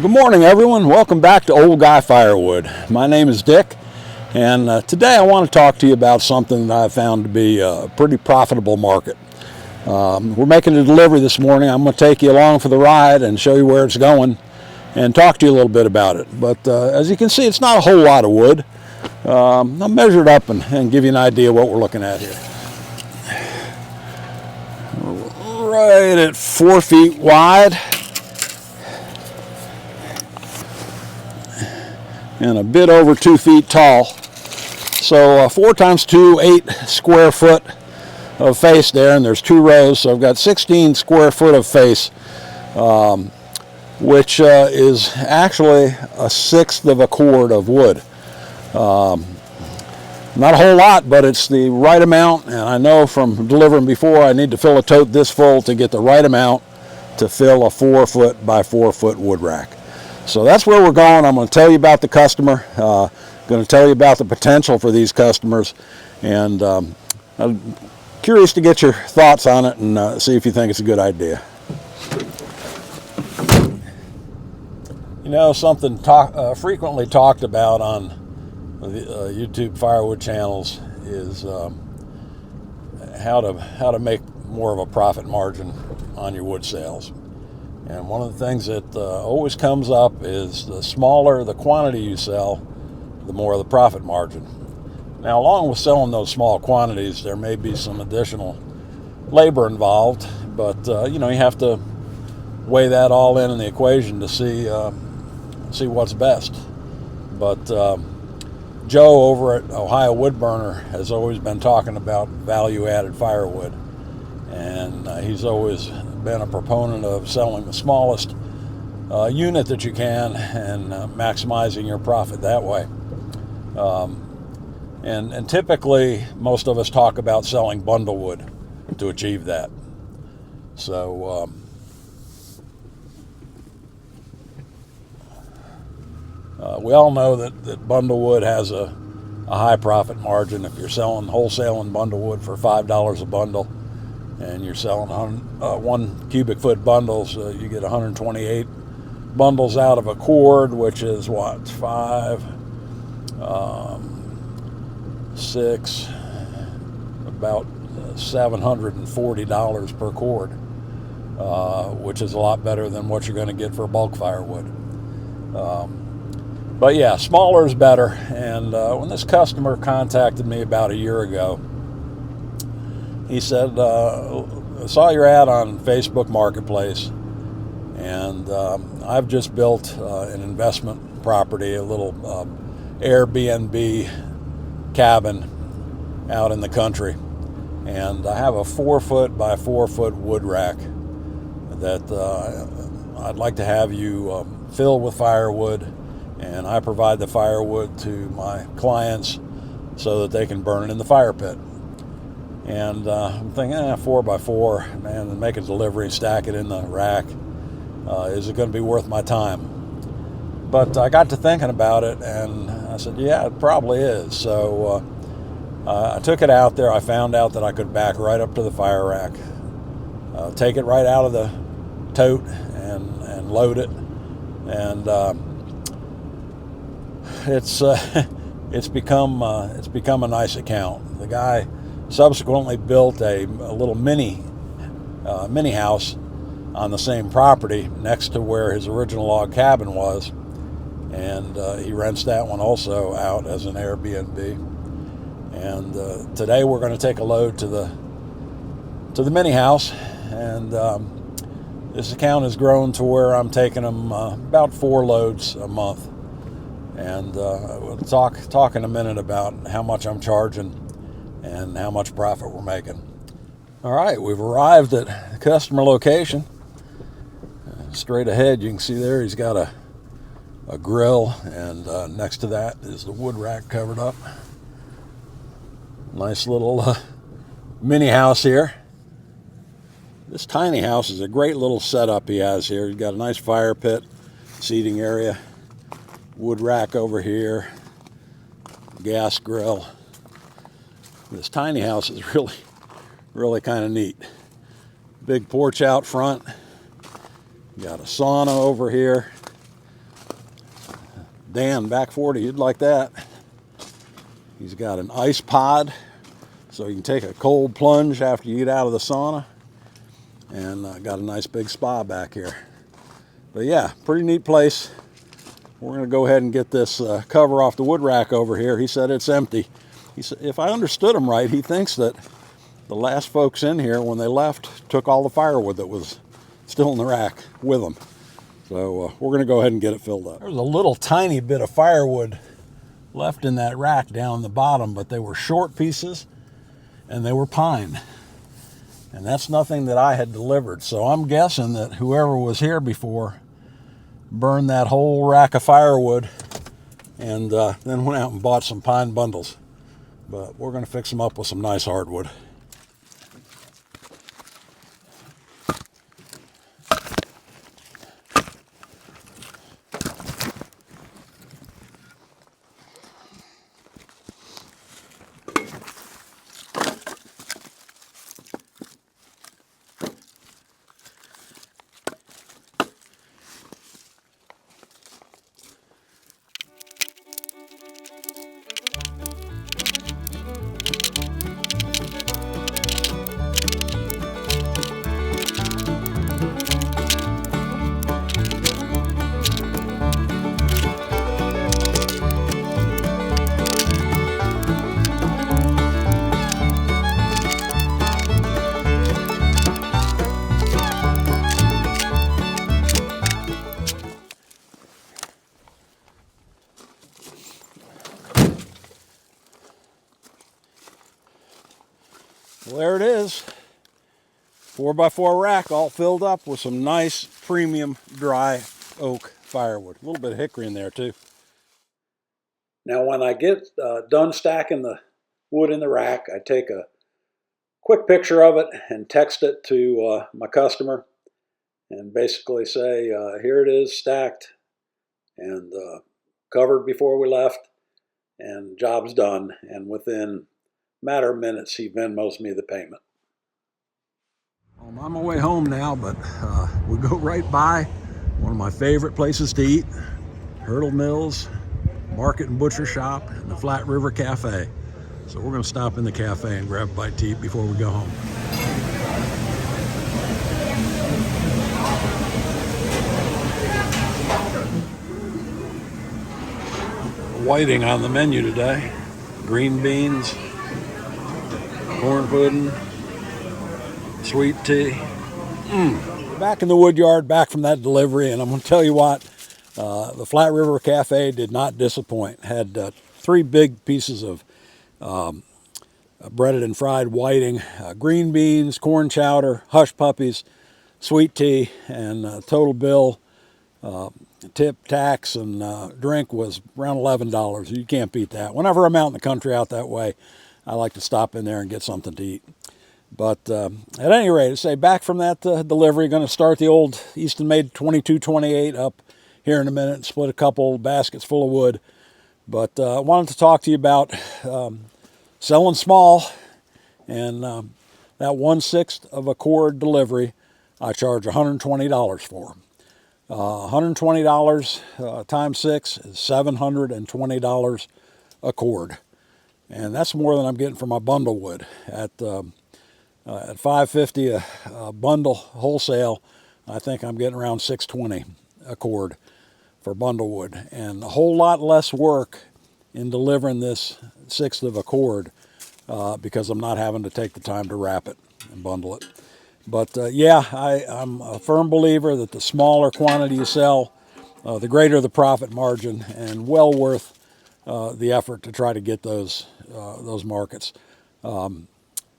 Well, good morning, everyone. Welcome back to Old Guy Firewood. My name is Dick, and today I want to talk to you about something that I've found to be a pretty profitable market. We're making a delivery this morning. I'm going to take you along for the ride and show you where it's going and talk to you a little bit about it. But as you can see, it's not a whole lot of wood. I'll measure it up and give you an idea of what we're looking at here. Right at 4 feet wide and a bit over 2 feet tall. So 4 times 2, 8 square foot of face there, and there's 2 rows, so I've got 16 square foot of face, which is actually 1/6 of a cord of wood. Not a whole lot, but it's the right amount, and I know from delivering before I need to fill a tote this full to get the right amount to fill a 4 foot by 4 foot wood rack. So that's where we're going. I'm going to tell you about the customer, going to tell you about the potential for these customers, and I'm curious to get your thoughts on it and see if you think it's a good idea. You know, something frequently talked about on the YouTube Firewood channels is how to make more of a profit margin on your wood sales. And one of the things that always comes up is the smaller the quantity you sell, the more the profit margin. Now, along with selling those small quantities, there may be some additional labor involved, but you know, you have to weigh that all in the equation to see what's best. But Joe over at Ohio Woodburner has always been talking about value-added firewood, and he's always been a proponent of selling the smallest unit that you can and maximizing your profit that way. And typically, most of us talk about selling bundle wood to achieve that. So we all know that bundle wood has a high profit margin. If you're selling wholesaling bundle wood for $5 a bundle, and you're selling 1 cubic foot bundles, you get 128 bundles out of a cord, which is what, 5, 6, about $740 per cord, which is a lot better than what you're going to get for bulk firewood. But yeah, smaller is better. And when this customer contacted me about a year ago, he said, I saw your ad on Facebook Marketplace, and I've just built an investment property, a little Airbnb cabin out in the country, and I have a 4 foot by 4 foot wood rack that I'd like to have you fill with firewood, and I provide the firewood to my clients so that they can burn it in the fire pit. And I'm thinking, 4 by 4, man, and make a delivery, stack it in the rack. Is it going to be worth my time? But I got to thinking about it, and I said, yeah, it probably is. So I took it out there. I found out that I could back right up to the fire rack, take it right out of the tote, and load it. And it's become a nice account. The guy subsequently built a little mini house on the same property next to where his original log cabin was, and he rents that one also out as an Airbnb. And today we're going to take a load to the mini house, and this account has grown to where I'm taking them about 4 loads a month. And we'll talk in a minute about how much I'm charging and how much profit we're making. All right, we've arrived at the customer location. Straight ahead, you can see there he's got a grill, and next to that is the wood rack covered up. Nice little mini house here. This tiny house is a great little setup he has here. He's got a nice fire pit, seating area, wood rack over here, gas grill. This tiny house is really kind of neat. Big porch out front. Got a sauna over here. Dan, back 40, you'd like that. He's got an ice pod, so you can take a cold plunge after you get out of the sauna. And got a nice big spa back here. But yeah, pretty neat place. We're going to go ahead and get this cover off the wood rack over here. He said it's empty. He said, if I understood him right, he thinks that the last folks in here, when they left, took all the firewood that was still in the rack with them. So we're going to go ahead and get it filled up. There's a little tiny bit of firewood left in that rack down the bottom, but they were short pieces and they were pine. And that's nothing that I had delivered. So I'm guessing that whoever was here before burned that whole rack of firewood and then went out and bought some pine bundles. But we're going to fix them up with some nice hardwood. Well, there it is. 4x4 rack all filled up with some nice premium dry oak firewood. A little bit of hickory in there too. Now when I get done stacking the wood in the rack, I take a quick picture of it and text it to my customer and basically say, here it is stacked and covered before we left and job's done. And within a matter of minutes, he Venmos me the payment. I'm on my way home now, but we go right by one of my favorite places to eat, Hurdle Mills Market and Butcher Shop and the Flat River Cafe. So we're going to stop in the cafe and grab a bite to eat before we go home. Whiting on the menu today. Green beans, corn pudding, sweet tea. Back in the wood yard, back from that delivery, and I'm going to tell you what, the Flat River Cafe did not disappoint. Had 3 big pieces of breaded and fried whiting, green beans, corn chowder, hush puppies, sweet tea, and total bill, tip, tax, and drink was around $11. You can't beat that. Whenever I'm out in the country out that way, I like to stop in there and get something to eat. But at any rate, say back from that delivery, going to start the old Easton Made 2228 up here in a minute, split a couple baskets full of wood. But I wanted to talk to you about selling small, and that 1/6 of a cord delivery I charge $120 for. $120 times 6 is $720 a cord. And that's more than I'm getting for my bundle wood. At $5.50 a bundle wholesale, I think I'm getting around $6.20 a cord for bundle wood. And a whole lot less work in delivering this 1/6 of a cord because I'm not having to take the time to wrap it and bundle it. But yeah, I'm a firm believer that the smaller quantity you sell, the greater the profit margin, and well worth the effort to try to get those markets.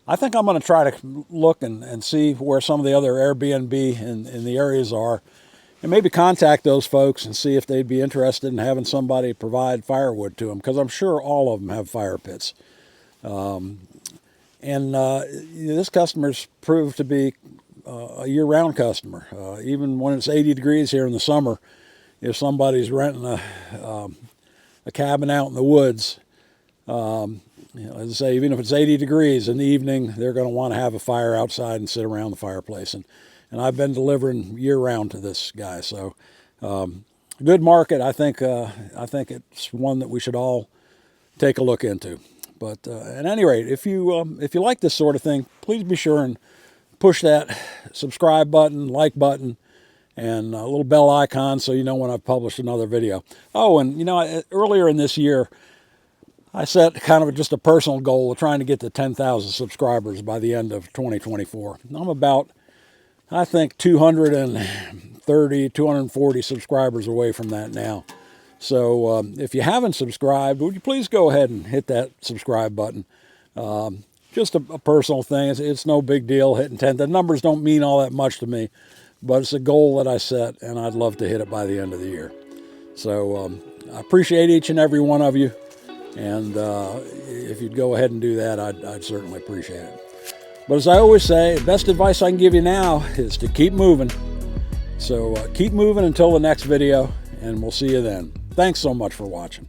I think I'm going to try to look and see where some of the other Airbnb in the areas are, and maybe contact those folks and see if they'd be interested in having somebody provide firewood to them, because I'm sure all of them have fire pits. This customer's proved to be a year-round customer. Even when it's 80 degrees here in the summer, if somebody's renting a cabin out in the woods, as I say, even if it's 80 degrees in the evening, they're going to want to have a fire outside and sit around the fireplace. And I've been delivering year-round to this guy. So good market. I think it's one that we should all take a look into. But at any rate, if you like this sort of thing, please be sure and push that subscribe button, like button, and a little bell icon so you know when I've published another video. Oh, and earlier in this year, I set kind of just a personal goal of trying to get to 10,000 subscribers by the end of 2024. I'm about, I think, 230, 240 subscribers away from that now. So if you haven't subscribed, would you please go ahead and hit that subscribe button. Just a personal thing. It's no big deal hitting 10. The numbers don't mean all that much to me, but it's a goal that I set, and I'd love to hit it by the end of the year. So I appreciate each and every one of you, and if you'd go ahead and do that, I'd certainly appreciate it. But as I always say, the best advice I can give you now is to keep moving. So keep moving until the next video, and we'll see you then. Thanks so much for watching.